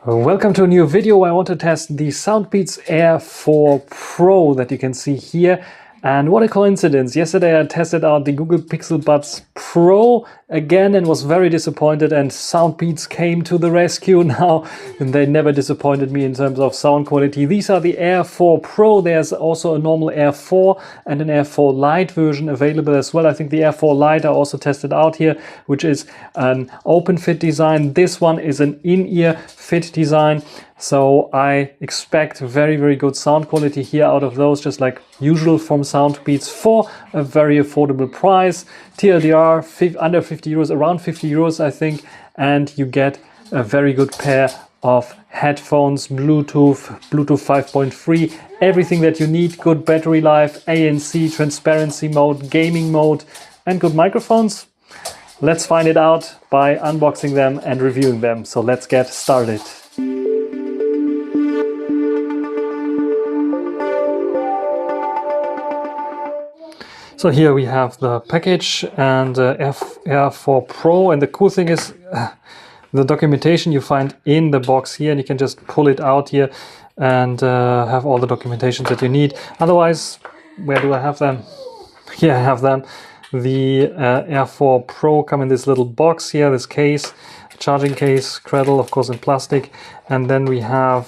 Welcome to a new video. I want to test the Soundpeats Air 4 Pro that you can see here. And what a coincidence. Yesterday I tested out the Google Pixel Buds Pro again and was very disappointed, and Soundpeats came to the rescue now, and they never disappointed me in terms of sound quality. These are the Air 4 Pro. There's also a normal Air 4 and an Air 4 Lite version available as well. I think the Air 4 Lite I also tested out here, which is an open fit design. This one is an in-ear fit design. So I expect very, very good sound quality here out of those, just like usual from Soundpeats, for a very affordable price. TLDR, under 50 euros, around 50 euros, I think. And you get a very good pair of headphones, Bluetooth 5.3, everything that you need, good battery life, ANC, transparency mode, gaming mode, and good microphones. Let's find it out by unboxing them and reviewing them. So let's get started. So here we have the package and Air 4 Pro, and the cool thing is the documentation you find in the box here, and you can just pull it out here and have all the documentation that you need. Otherwise, where do I have them? Here I have them. The Air 4 Pro come in this little box here, this case, charging case, cradle, of course, in plastic. And then we have,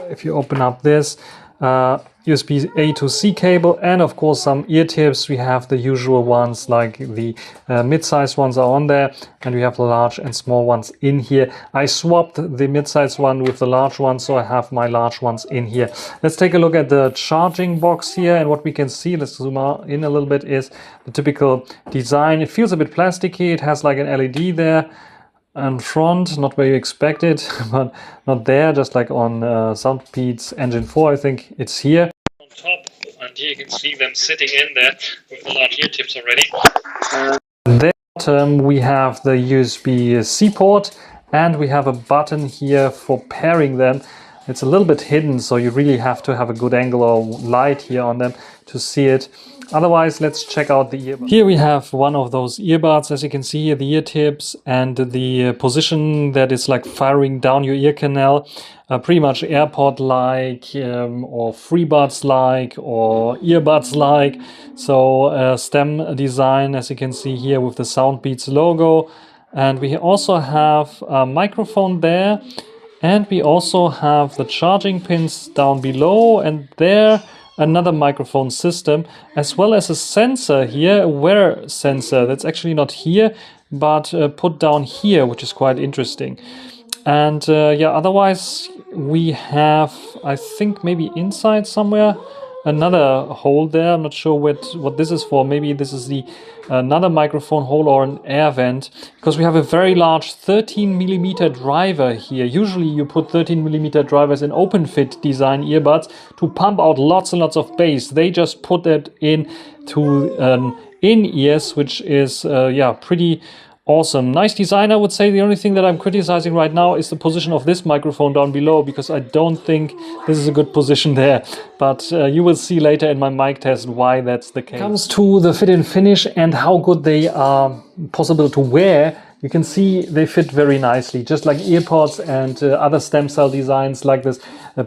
if you open up this, USB A to C cable, and of course some ear tips. We have the usual ones, like the mid-size ones are on there, and we have the large and small ones in here. I swapped the mid-size one with the large one, so I have my large ones in here. Let's take a look at the charging box here, and what we can see, let's zoom out in a little bit, is the typical design. It feels a bit plasticky. It has like an LED there and front, not where you expect it, but not there, just like on Soundpeats Engine 4, I think it's here. On top, and here you can see them sitting in there with the large ear tips already. And then we have the USB-C port, and we have a button here for pairing them. It's a little bit hidden, so you really have to have a good angle or light here on them to see it. Otherwise, let's check out the earbuds. Here we have one of those earbuds. As you can see here, the ear tips and the position that is like firing down your ear canal. Pretty much AirPod-like or FreeBuds-like or earbuds-like. So stem design, as you can see here, with the Soundpeats logo. And we also have a microphone there. And we also have the charging pins down below, and there another microphone system, as well as a sensor here, a wear sensor that's actually not here, but put down here, which is quite interesting. And yeah, otherwise we have, I think maybe inside somewhere, another hole there. I'm not sure what this is for. Maybe this is the another microphone hole or an air vent, because we have a very large 13mm driver here. Usually you put 13mm drivers in open fit design earbuds to pump out lots and lots of bass. They just put it in to in-ears, which is yeah, pretty awesome. Nice design, I would say. The only thing that I'm criticizing right now is the position of this microphone down below, because I don't think this is a good position there. But you will see later in my mic test why that's the case. When it comes to the fit and finish and how good they are possible to wear, you can see they fit very nicely, just like earpods and other stem cell designs like this,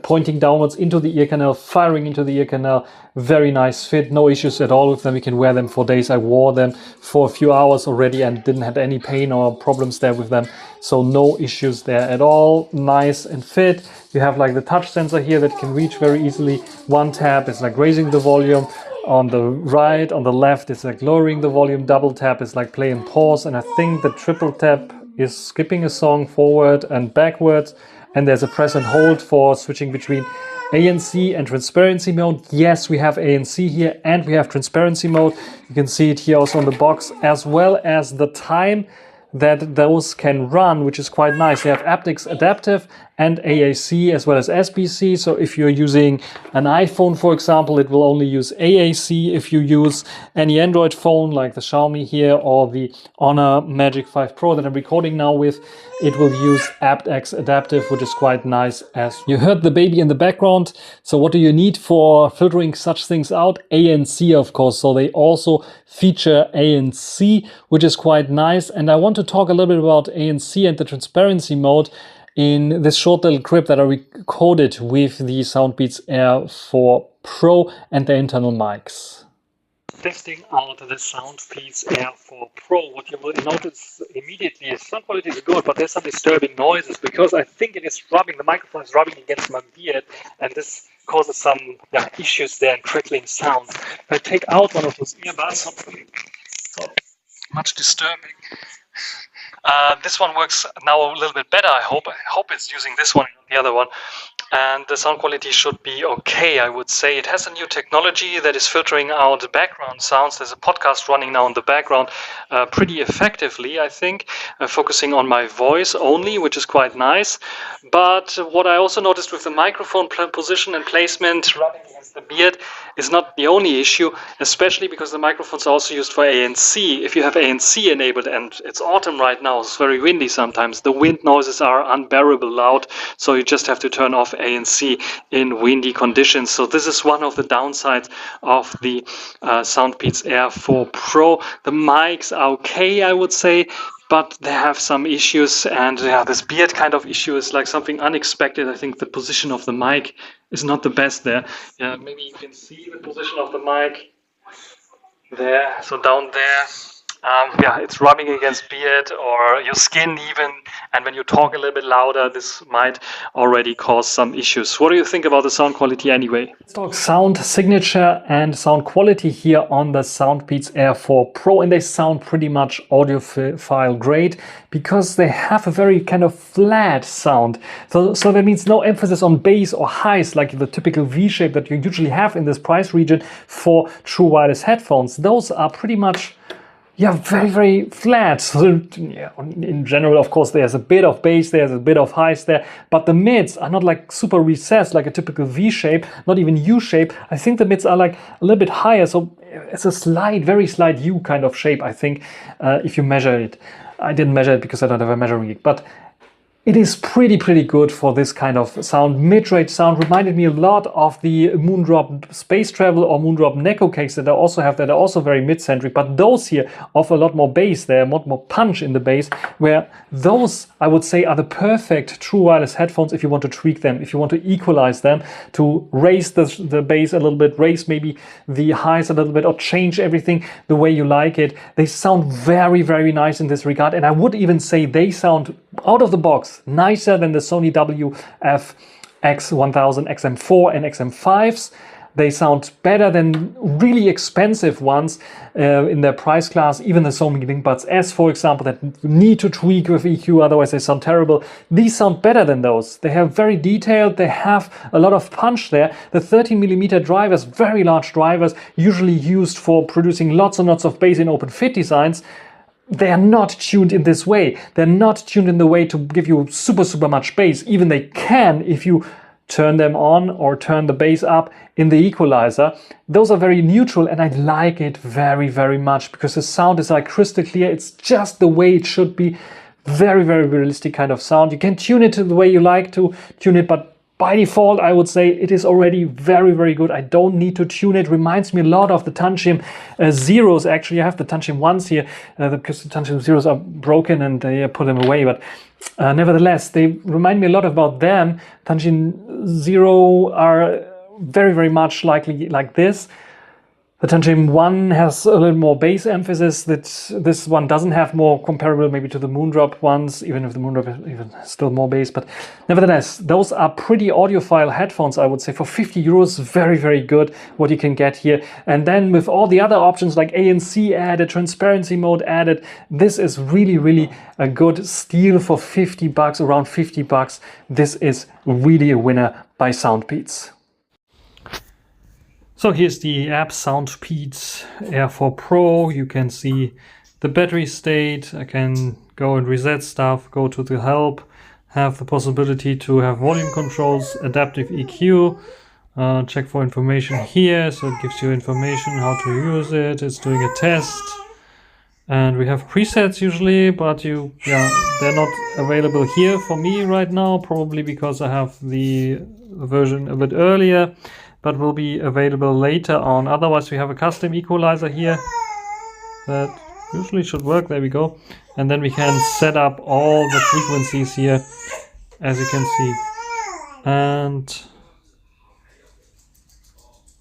pointing downwards into the ear canal, firing into the ear canal. Very nice fit, no issues at all with them. You can wear them for days. I wore them for a few hours already and didn't have any pain or problems there with them. So no issues there at all. Nice and fit. You have like the touch sensor here that can reach very easily. One tap is like raising the volume. On the right, on the left, it's like lowering the volume. Double tap is like play and pause. And I think the triple tap is skipping a song forward and backwards. And there's a press and hold for switching between ANC and transparency mode. Yes, we have ANC here and we have transparency mode. You can see it here also on the box, as well as the time that those can run, which is quite nice. They have APTX adaptive and AAC as well as SBC. So if you're using an iPhone, for example, it will only use AAC. If you use any Android phone like the Xiaomi here or the Honor Magic 5 Pro that I'm recording now with, it will use APTX adaptive, which is quite nice. As you heard the baby in the background. So what do you need for filtering such things out? ANC, of course. So they also feature ANC, which is quite nice. And I want to talk a little bit about ANC and the transparency mode. in this short little clip that I recorded with the Soundpeats Air 4 Pro and the internal mics. Testing out the Soundpeats Air 4 Pro, what you will notice immediately is sound quality is good, but there's some disturbing noises because I think it is rubbing, the microphone is rubbing against my beard, and this causes some issues there and crackling sounds. If I take out one of those earbuds, so much disturbing. This one works now a little bit better, I hope. I hope it's using this one and not the other one. And the sound quality should be okay, I would say. It has a new technology that is filtering out background sounds. There's a podcast running now in the background pretty effectively, I think, focusing on my voice only, which is quite nice. But what I also noticed with the microphone position and placement rubbing against the beard is not the only issue, especially because the microphones are also used for ANC. If you have ANC enabled, and it's autumn right now, it's very windy sometimes, the wind noises are unbearable loud, so you just have to turn off ANC in windy conditions. So this is one of the downsides of the Soundpeats Air 4 Pro. The mics are okay, I would say, but they have some issues, and this beard kind of issue is like something unexpected. I think the position of the mic is not the best there. Maybe you can see the position of the mic there, so down there. It's rubbing against beard or your skin even, and when you talk a little bit louder, this might already cause some issues. What do you think about the sound quality anyway? Let's talk sound signature and sound quality here on the Soundpeats Air 4 Pro, and they sound pretty much audiophile grade because they have a very kind of flat sound. So that means no emphasis on bass or highs like the typical V-shape that you usually have in this price region for true wireless headphones. Those are pretty much very, very flat. So, in general, of course, there's a bit of bass, there's a bit of highs there, but the mids are not like super recessed like a typical V shape, not even U shape. I think the mids are like a little bit higher, so it's a slight, very slight U kind of shape, I think, if you measure it. I didn't measure it because I don't have a measuring rig, but it is pretty good for this kind of sound. Mid-range sound reminded me a lot of the Moondrop Space Travel or Moondrop Neko cakes that I also have that are also very mid-centric, but those here offer a lot more bass. There, a lot more punch in the bass, where those, I would say, are the perfect true wireless headphones if you want to tweak them, if you want to equalize them, to raise the bass a little bit, raise maybe the highs a little bit, or change everything the way you like it. They sound very nice in this regard, and I would even say they sound, out of the box, nicer than the Sony WF-X1000 XM4 and XM5s. They sound better than really expensive ones in their price class, even the Sony LinkBuds S, for example, that you need to tweak with EQ, otherwise they sound terrible. These sound better than those. They have very detailed, they have a lot of punch there. The 13mm drivers, very large drivers, usually used for producing lots and lots of bass in open fit designs, they are not tuned in this way. They're not tuned in the way to give you super much bass. Even they can if you turn them on or turn the bass up in the equalizer. Those are very neutral, and I like it very much because the sound is like crystal clear. It's just the way it should be. Very realistic kind of sound. You can tune it the way you like to tune it, but by default, I would say it is already very good. I don't need to tune it. Reminds me a lot of the Tanchim Zeros. Actually, I have the Tanchim 1s here because the Tanchim Zeros are broken and I put them away. But nevertheless, they remind me a lot about them. Tanchim Zero are very much likely like this. The Tanchim 1 has a little more bass emphasis that this one doesn't have, more comparable maybe to the Moondrop ones, even if the Moondrop is even still more bass. But nevertheless, those are pretty audiophile headphones, I would say. For 50 euros, very good what you can get here. And then with all the other options like ANC added, transparency mode added, this is really a good steal for 50 bucks, around 50 bucks. This is really a winner by Soundpeats. So here's the app Soundpeats Air 4 Pro. You can see the battery state. I can go and reset stuff, go to the help, have the possibility to have volume controls, adaptive EQ, check for information here. So it gives you information how to use it. It's doing a test. And we have presets usually, but they're not available here for me right now, probably because I have the version a bit earlier, but will be available later on. Otherwise, we have a custom equalizer here that usually should work. There we go. And then we can set up all the frequencies here as you can see. And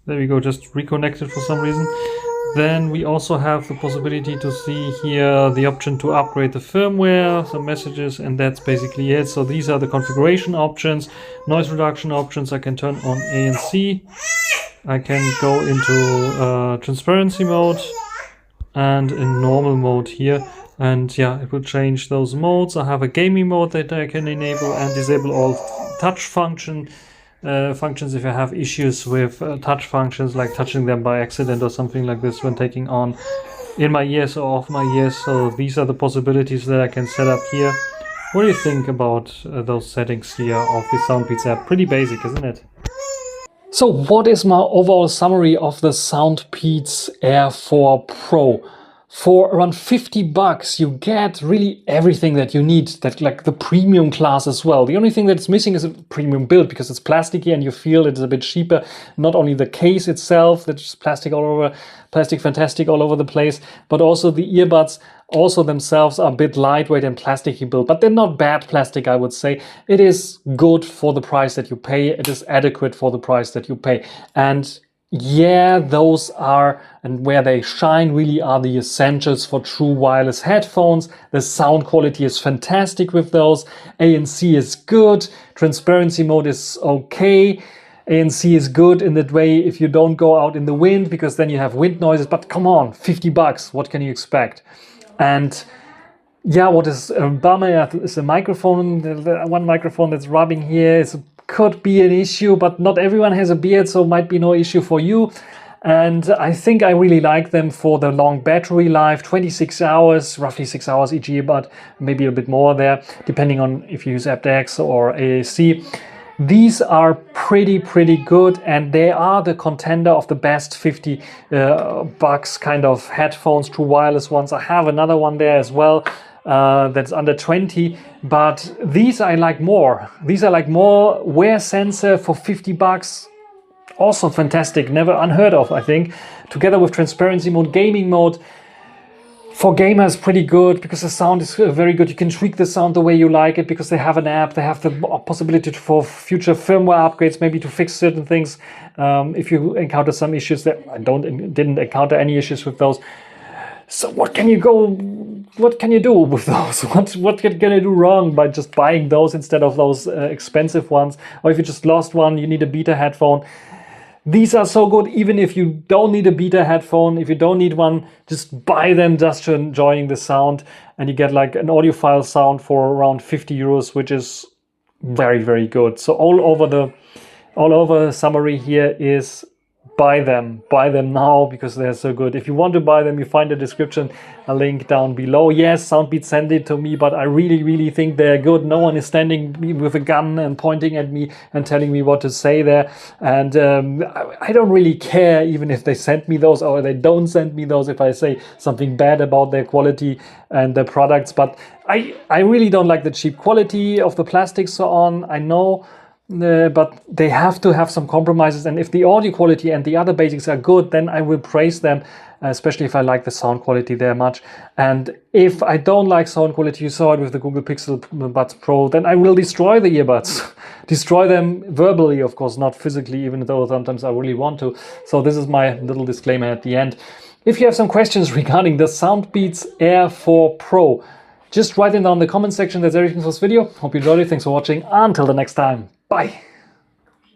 there we go, just reconnected for some reason. Then we also have the possibility to see here the option to upgrade the firmware, some messages, and that's basically it. So these are the configuration options, noise reduction options. I can turn on ANC. I can go into transparency mode and in normal mode here. And yeah, it will change those modes. I have a gaming mode that I can enable and disable all touch functions if I have issues with touch functions, like touching them by accident or something like this when taking on in my ears or off my ears. So these are the possibilities that I can set up here. What do you think about those settings here of the Soundpeats app? Pretty basic, isn't it? So what is my overall summary of the Soundpeats Air 4 Pro? For around 50 bucks, you get really everything that you need, that like the premium class as well. The only thing that's missing is a premium build because it's plasticky and you feel it's a bit cheaper. Not only the case itself, that's plastic all over, plastic fantastic all over the place, but also the earbuds also themselves are a bit lightweight and plasticky built, but they're not bad plastic, I would say. It is good for the price that you pay. It is adequate for the price that you pay. And yeah, those are, and where they shine really are the essentials for true wireless headphones. The sound quality is fantastic with those. ANC is good. Transparency mode is okay. ANC is good in that way if you don't go out in the wind, because then you have wind noises. But come on, 50 bucks, what can you expect? And yeah, what is a bummer is a microphone. The one microphone that's rubbing here could be an issue, but not everyone has a beard, so might be no issue for you. And I think I really like them for the long battery life, 26 hours, roughly 6 hours each earbud, maybe a bit more there, depending on if you use APTX or AAC. These are pretty good, and they are the contender of the best 50 bucks kind of headphones, true wireless ones. I have another one there as well. That's under 20, but these I like more. These are like more wear sensor for 50 bucks. Also fantastic, never unheard of, I think. Together with transparency mode, gaming mode. For gamers, pretty good because the sound is very good. You can tweak the sound the way you like it because they have an app. They have the possibility for future firmware upgrades, maybe to fix certain things. If you encounter some issues, that I didn't encounter any issues with those. So what can you do with those? What can you do wrong by just buying those instead of those expensive ones? Or if you just lost one, you need a beta headphone. These are so good, even if you don't need a beta headphone, if you don't need one, just buy them just to enjoying the sound. And you get like an audiophile sound for around 50 euros, which is very good. So all over the summary here is buy them now because they're so good. If you want to buy them, you find the description, a link down below. Yes, Soundpeats sent it to me, but I really think they're good. No one is standing with a gun and pointing at me and telling me what to say there. And I don't really care even if they send me those or they don't send me those if I say something bad about their quality and their products. But I really don't like the cheap quality of the plastic so on. I know. But they have to have some compromises, and if the audio quality and the other basics are good, then I will praise them, especially if I like the sound quality there much. And if I don't like sound quality, you saw it with the Google Pixel Buds Pro, then I will destroy the earbuds. Destroy them verbally, of course, not physically, even though sometimes I really want to. So this is my little disclaimer at the end. If you have some questions regarding the Soundpeats Air 4 Pro, just write them down in the comment section. That's everything for this video. Hope you enjoyed it. Thanks for watching. Until the next time. Bye.